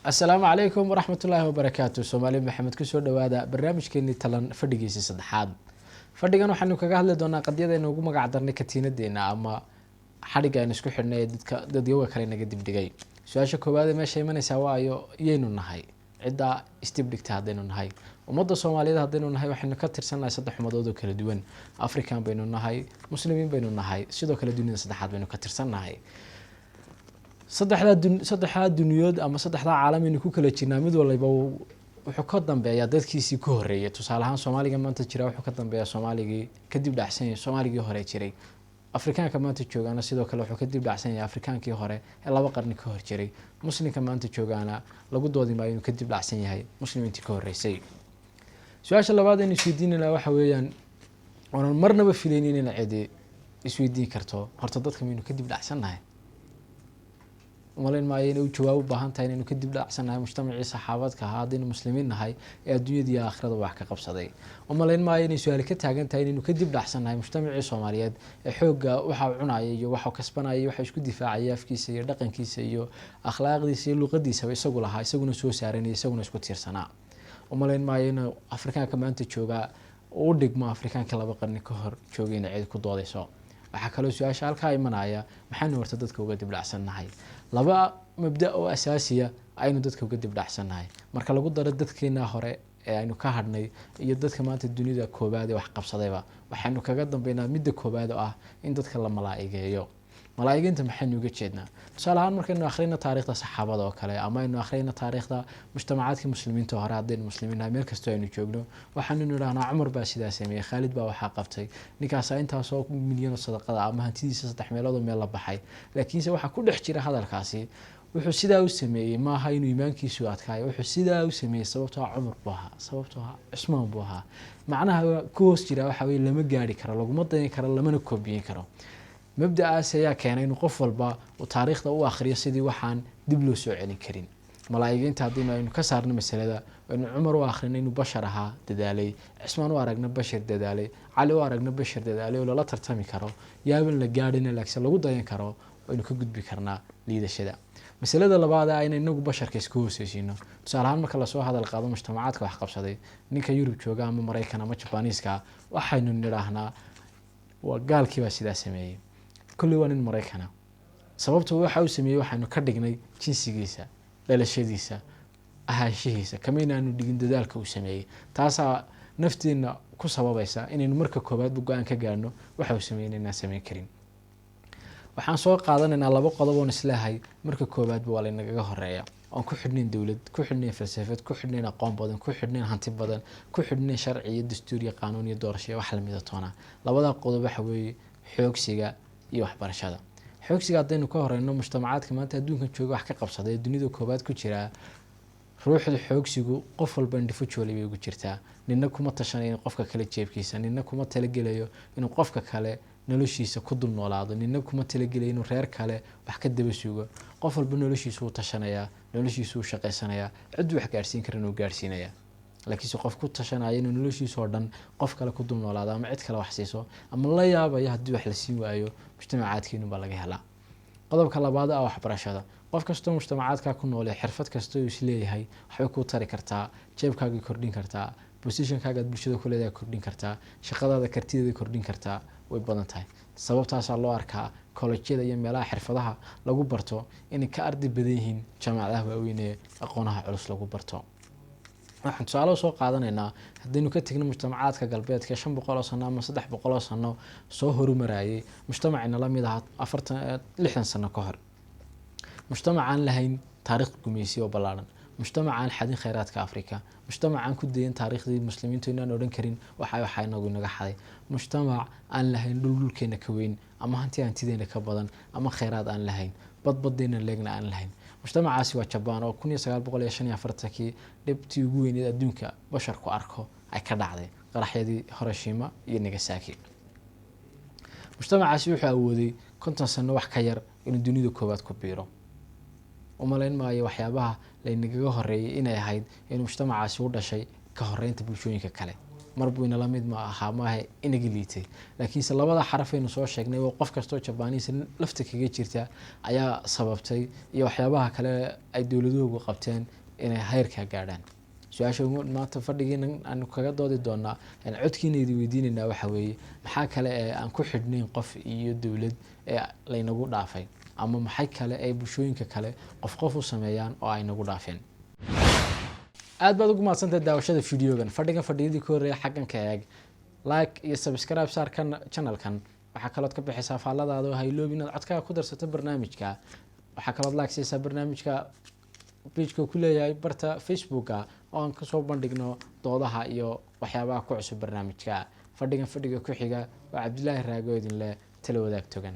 السلام عليكم ورحمة الله وبركاته. سومالي محمد كسو دوادا برنامجكيني تلان فدhigiisa saddexaad. Fadhigan waxaanu kaga hadli doonaa qadiyada inuu ugu magac darnay katiinadeena ama xadhiga aan isku xidhnay dadka kale naga dibdhigay. Su'aasha koowaad ee meesha imanaysa waa ayaynu nahay cida istibdhigta hadaynu nahay. Ummadda Soomaaliyeed hadaynu nahay waxaynu ka tirsanahay saddex umadood oo kala duwan. Afrikaan baynu nahay, Muslimiin baynu nahay, sidoo kale dunida saddexaad baynu ka tirsanahay. saddexda duniyood ama saddexda caalam inuu ku kala jirnaa mid walba wuxuu ka dambeeyaa dadkiisii ku horeeyay. Tusaale ahaan Soomaaliga maanta jira wuxuu ka dambeeyaa Soomaaligii kadib dhacsan yahay Soomaaligii hore jiray. Afrikaanka maanta joogana sidoo kale wuxuu kadib dhacsan yahay Afrikaankii hore ee laba qarni ka hor jiray. Muslimka maanta joogana lagu doodi maayo inuu kadib dhacsan yahay muslimiintii ka horeysay. Su'aasha labaad ee isweydiinayna waxa weeyaan oo marnaba filaynin in cid isweydiin karto horta dadka inuu kadib dhacsanahay. ومالين ما ينو جواب بهان تاين إنه كدب لعسنا مجتمعي صحابات كهادين مسلمين نهاي الدنيا دي آخرة وحكة قبصدي ومالين ما ينو سؤال كتاعن تاين إنه كدب لعسنا مجتمعي صوماليات حوج وحو عناية وحو كسبناية وحو شكو دفاعية في كيسية دقن كيسية أخلاق دي سير لغة دي سوي سقول هاي سقول سو سعرني سقول سكوت سير سنة ومالين ما ينو أفريقيا كمان تشوجا ودق ما أفريقيا كلا بقرن كهر شوجين عيد كضادي سو وحكلو سؤال شال كاي منايا محن ورتدت كوجد بلعسنا هاي laba mabda oo asaasiya aynu dadka uga dib dhacsanahay marka lagu daro dadkeena hore ee aynu ka hadhnay iyo dadka maanta dunida koobaad ee wax qabsadayba waxaanu kaga dambeynaa midda koobaad oo ah in dadka la malaa'igeeyo malaa'igeynta maxaynu uga jeednaa tusaale ahaan markaynu akhriyno taariikhda saxaabada oo kale ama aynu akhriyno taariikhda mujtamacaadka muslimiinta hore haddaynu muslimiinahay meel kastoo aynu joogno waxaanu nidhahnaa Cumar baa sidaa sameeyay Khalid baa waxaa qabtay ninkaas intaasoo milyan oo sadaqada ama hantidiisa saddex meelood oo meel la baxay laakiinse waxa ku dhex jira hadalkaasi wuxuu sidaa u sameeyay ma aha inuu iimaankiisu adkaayo wuxuu sidaa u sameeyay sababtoo Cumar buu ahaa sababtoo Usmaan buu ahaa macnaha ku hoos jira waxa weey lama gaari karo laguma dayn karo lamana koobiyin karo مبدأ أسيا كان إنه قفل با وتاريخ ده وآخر يصير وحان دبلو سوء يعني كرين ملايين تعدينا إنه كسرنا مثلا ده إنه عمر وآخرين إنه بشرها تدالي عثمان وارجنا بشر تدالي علي وارجنا بشر تدالي ولا لا ترتمي كرو يابن لجاردين الأكسل لو ضاين كرو إنه كجد بكرنا ليدا شدا مثلا ده لبعض إنه بشر كسكوس يسينه سألان ما كلا سوا هذا القاضي مجتمعات كوحقب صدي نيكا يوروب شو جام مريكنا ما تشبانيس كا وحين نراهنا وقال كيف سيدا سمي كل وان مريكنا sababtu waxa uu sameeyay waxaanu ka dhignay jinsigiisa dhalashadiisa ahaanshihiisa kamaynaanu dhigin dadaalka uu sameeyay taasa nafteena ku sababaysa inaynu marka koobaad go'aan ka gaarno waxa uu sameeynaa sameyn karin waxaan soo qaadanaynaa laba qodob oo islaahay marka koobaad waa la inaga horeeya aan ku xidhnayn dawlad ku xidhnayn falsafad ku xidhnayn aqoon badan ku xidhnayn hanti badan ku xidhnayn sharci iyo dastuur iyo qaanuun iyo doorasho wax la mid ah toona labada qodob waxa weeye xoogsiga iyo waxbarashada xoogsiga hadaynu ka horeyno mujtamacaadka maanta adduunka jooga wax ka qabsaday dunida koobaad ku jira ruuxda xoogsigu qof walba individual bay ugu jirtaa ninna kuma tashanayo qofka kale jeebkiisa ninna kuma talagelayo inuu qofka kale noloshiisa ku dul noolaado ninna kuma talagelayo inuu reer kale wax ka daba suugo qof walba noloshiisa uu tashanaya noloshiisa uu shaqaysanaya cid wax gaarsiin karin uu gaarsiinaya laakiin qof ku tashanaya inuu noloshiisa oo dhan qof kale ku dul noolaado ama cid kale wax siiso ama la yaabaya haddii wax la siin waayo mujtamacaadkeenu baa laga helaa qodobka labaad ah waxbarashada qof kastoo mujtamacaadka ku nool ee xirfad kasta uu isleeyahay waxay ku tari kartaa jeebkaaga kordhin kartaa positionkaaga bulshada ku leedahay kordhin kartaa shaqadaada kartideeda kordhin kartaa way badan tahay sababtaas loo arkaa college-yada iyo meelaha xirfadaha lagu barto in ka arday badan yihiin jaamacadaha waaweyn ee aqoonaha culus lagu barto waxaan tusaale soo qaadanaynaa haddaynu ka tagno mujtamacaadka galbeedka 500 sano ama 300 sano soo horumarayay mujtamacina la mid ah 60 sano ka hor mujtamacaan lahayn taariikh gumeysi oo ballaaran mujtamacaan xadin kheyraadka Afrika mujtamacaan ku deeyan taariikhdii muslimiintu inaan oran karin waxa inagu naga xaday mujtamac aan lahayn dhulkeena ka weyn ama hantideena ka badan ama kheyraad aan lahayn badbadeena leegna aan lahayn mujtamacaasi waa Japan oo 1945 dhibtii ugu weyneed adduunka basharku arko ay ka dhacday qaraxyadii Hiroshima iyo Nagasaki mujtamacaasi wuxuu awooday 50 sano wax ka yar inuu dunida koobaad ku biiro umaleyn maayo waxyaabaha la inaga horeeyay inay ahayd in mujtamacaasi u dhashay ka horeynta bulshooyinka kale marbu ina lamid ma aha maaha inaga liitay laakiinse labada xaraf aynu soo sheegnay oo qof kastoo Japanese lafta kaga jirta ayaa sababtay iyo waxyaabaha kale ay dawladuhu qabteen inay heerka gaadhaan su'aasha maanta fadhigeena aan kaga doodi doonaa in codkiinaydi weydiinayna waxa weeye maxaa kale ee aan ku xidhnayn qof iyo dawlad ee laynagu dhaafay ama maxay kale ay bulshooyinka kale qof u sameeyaan oo ay nagu dhaafeen aad baad ugu mahadsantahay daawashada fiidiyogan fadhiyadii ka horeeyay xaggan ka eeg like iyo subscribe saar kan channelkan waxa kale oo ka bixisa faalladaada oo hayloobin inaad codkaaga ku darsato barnaamijka waxa kale oo like siisa barnaamijka page-ka ku leeyahay barta Facebook-ka oo aan ka soo bandhigno doodaha iyo waxyaabaha ku cusub barnaamijka fadhiga ku xiga waa Cabdilaahi Raago idin leh talo wadaag togan